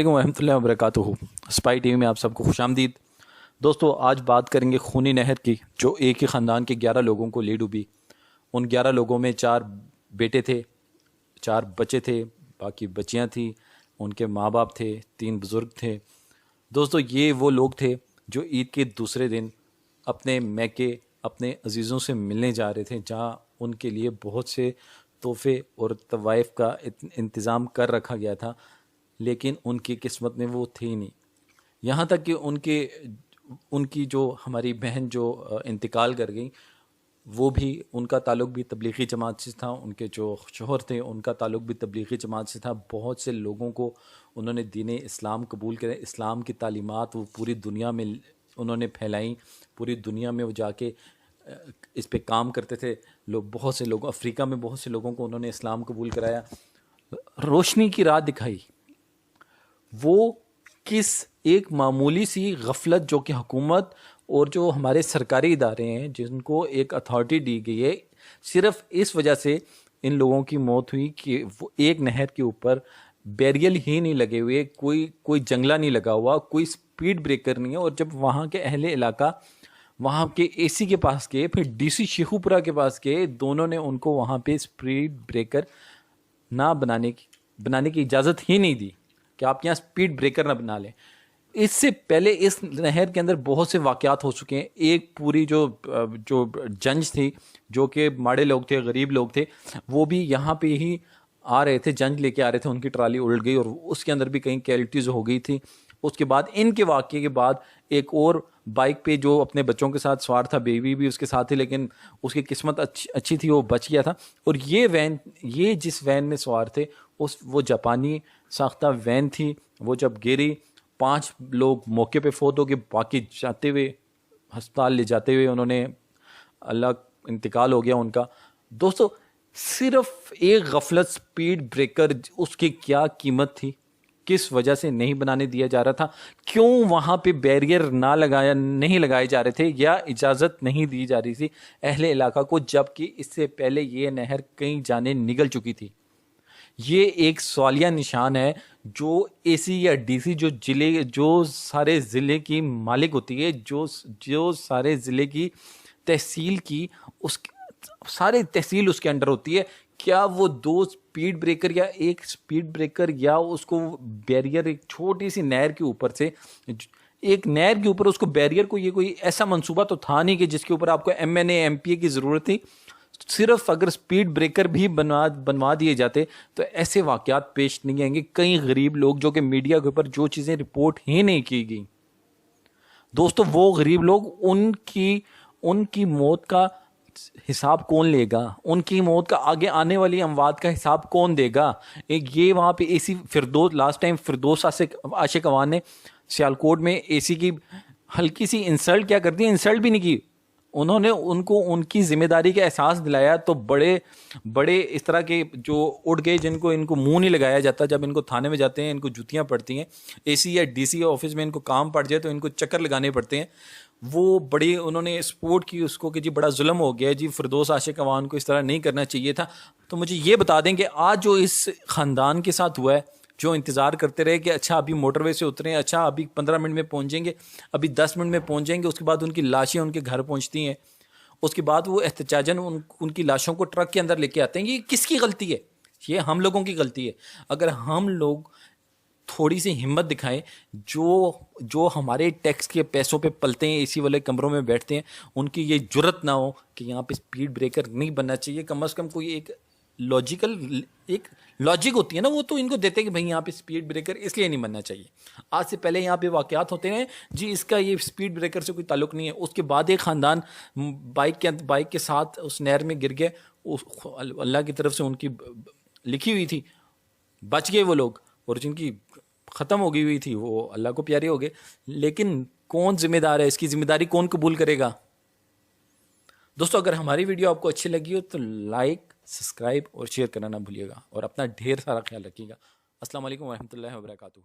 ورحمۃ اللہ وبرکاتہ۔ Spy T V میں آپ سب کو خوش آمدید۔ دوستو، آج بات کریں گے خونی نہر کی جو ایک ہی خاندان کے 11 لوگوں کو لے ڈوبی۔ ان 11 لوگوں میں 4 بیٹے تھے، 4 بچے تھے، باقی بچیاں تھیں، ان کے ماں باپ تھے، 3 بزرگ تھے۔ دوستو، یہ وہ لوگ تھے جو عید کے دوسرے دن اپنے میکے، اپنے عزیزوں سے ملنے جا رہے تھے، جہاں ان کے لیے بہت سے تحفے اور طوائف کا انتظام کر رکھا گیا تھا، لیکن ان کی قسمت میں وہ تھی نہیں۔ یہاں تک کہ ان کی جو ہماری بہن جو انتقال کر گئی، وہ بھی، ان کا تعلق بھی تبلیغی جماعت سے تھا، ان کے جو شوہر تھے ان کا تعلق بھی تبلیغی جماعت سے تھا۔ بہت سے لوگوں کو انہوں نے دین اسلام قبول کرے، اسلام کی تعلیمات وہ پوری دنیا میں انہوں نے پھیلائیں، پوری دنیا میں وہ جا کے اس پہ کام کرتے تھے۔ بہت سے لوگ افریقہ میں بہت سے لوگوں کو انہوں نے اسلام قبول کرایا، روشنی کی راہ دکھائی۔ وہ کس ایک معمولی سی غفلت جو کہ حکومت اور جو ہمارے سرکاری ادارے ہیں جن کو ایک اتھارٹی دی گئی ہے، صرف اس وجہ سے ان لوگوں کی موت ہوئی کہ وہ ایک نہر کے اوپر بیریل ہی نہیں لگے ہوئے، کوئی جنگلہ نہیں لگا ہوا، کوئی سپیڈ بریکر نہیں ہے۔ اور جب وہاں کے اہل علاقہ وہاں کے اے سی کے پاس گئے، پھر ڈی سی شیخو پورہ کے پاس گئے، دونوں نے ان کو وہاں پہ سپیڈ بریکر نہ بنانے کی اجازت ہی نہیں دی کہ آپ یہاں سپیڈ بریکر نہ بنا لیں۔ اس سے پہلے اس نہر کے اندر بہت سے واقعات ہو چکے ہیں۔ ایک پوری جو جنج تھی، جو کہ ماڑے لوگ تھے، غریب لوگ تھے، وہ بھی یہاں پہ ہی آ رہے تھے، جنج لے کے آ رہے تھے، ان کی ٹرالی الٹ گئی اور اس کے اندر بھی کئی کیلٹیز ہو گئی تھی۔ اس کے بعد ان کے واقعے کے بعد ایک اور بائک پہ جو اپنے بچوں کے ساتھ سوار تھا، بیوی بھی اس کے ساتھ تھی، لیکن اس کی قسمت اچھی تھی، وہ بچ گیا تھا۔ اور یہ جس وین میں سوار تھے، وہ جاپانی ساختہ وین تھی۔ وہ جب گری، 5 لوگ موقع پہ فوت ہو گئے، باقی جاتے ہوئے ہسپتال لے جاتے ہوئے انہوں نے انتقال ہو گیا ان کا۔ دوستو، صرف ایک غفلت سپیڈ بریکر، اس کی کیا قیمت تھی؟ کس وجہ سے نہیں بنانے دیا جا رہا تھا؟ کیوں وہاں پہ بیریئر نہیں لگائے جا رہے تھے یا اجازت نہیں دی جا رہی تھی اہل علاقہ کو، جبکہ اس سے پہلے یہ نہر کئی جانیں نگل چکی تھی؟ یہ ایک سوالیہ نشان ہے جو اے سی یا ڈی سی جو سارے ضلع کی مالک ہوتی ہے، جو سارے ضلع کی تحصیل کی سارے تحصیل اس کے انڈر ہوتی ہے، کیا وہ 2 سپیڈ بریکر یا ایک سپیڈ بریکر یا اس کو بیریئر ایک چھوٹی سی نہر کے اوپر سے، ایک نہر کے اوپر اس کو بیریئر کو، یہ کوئی ایسا منصوبہ تو تھا نہیں کہ جس کے اوپر آپ کو M N A M P A کی ضرورت تھی۔ صرف اگر سپیڈ بریکر بھی بنوا دیے جاتے تو ایسے واقعات پیش نہیں آئیں گے۔ کئی غریب لوگ جو کہ میڈیا کے اوپر جو چیزیں رپورٹ ہی نہیں کی گئی، دوستو، وہ غریب لوگ، ان کی موت کا حساب کون لے گا؟ ان کی موت کا آگے آنے والی اموات کا حساب کون دے گا؟ یہ وہاں پہ اے سی فردوس، لاسٹ ٹائم فردوس عاشق اوان نے سیالکوٹ میں اے سی کی ہلکی سی انسلٹ کیا کرتی ہیں، انسلٹ بھی نہیں کی، انہوں نے ان کو ان کی ذمہ داری کا احساس دلایا، تو بڑے اس طرح کے جو اٹھ گئے جن کو ان کو منہ نہیں لگایا جاتا، جب ان کو تھانے میں جاتے ہیں ان کو جوتیاں پڑتی ہیں، اے سی یا ڈی سی آفس میں ان کو کام پڑ جائے تو ان کو چکر لگانے پڑتے ہیں۔ وہ انہوں نے سپورٹ کی اس کو کہ جی بڑا ظلم ہو گیا جی، فردوس عاشق اوان کو اس طرح نہیں کرنا چاہیے تھا۔ تو مجھے یہ بتا دیں کہ آج جو اس خاندان کے ساتھ ہوا ہے، جو انتظار کرتے رہے کہ اچھا ابھی موٹر وے سے اتریں، اچھا ابھی 15 منٹ میں پہنچیں گے، ابھی 10 منٹ میں پہنچ جائیں گے، اس کے بعد ان کی لاشیں ان کے گھر پہنچتی ہیں، اس کے بعد وہ احتجاجاً ان کی لاشوں کو ٹرک کے اندر لے کے آتے ہیں۔ یہ کس کی غلطی ہے؟ یہ ہم لوگوں کی غلطی ہے۔ اگر ہم لوگ تھوڑی سی ہمت دکھائیں، جو ہمارے ٹیکس کے پیسوں پہ پلتے ہیں، اے سی والے کمروں میں بیٹھتے ہیں، ان کی یہ جرت نہ ہو کہ یہاں پہ سپیڈ بریکر نہیں بننا چاہیے، کم از کم کوئی ایک لاجک ہوتی ہے نا، وہ تو ان کو دیتے کہ بھائی یہاں پہ سپیڈ بریکر اس لیے نہیں بننا چاہیے۔ آج سے پہلے یہاں پہ واقعات ہوتے ہیں جی، اس کا یہ سپیڈ بریکر سے کوئی تعلق نہیں ہے۔ اس کے بعد ایک خاندان بائک کے ساتھ اس نہر میں گر گئے، اللہ کی طرف سے ان کی لکھی ہوئی تھی، بچ گئے وہ لوگ، اور جن کی ختم ہو گئی ہوئی تھی وہ اللہ کو پیارے ہو گئے۔ لیکن کون ذمہ دار ہے؟ اس کی ذمہ داری کون قبول کرے گا؟ دوستو، اگر ہماری ویڈیو آپ کو اچھی لگی ہو تو لائک، سبسکرائب اور شیئر کرنا نہ بھولیے گا، اور اپنا ڈھیر سارا خیال رکھیے گا۔ السلام علیکم ورحمۃ اللہ وبرکاتہ۔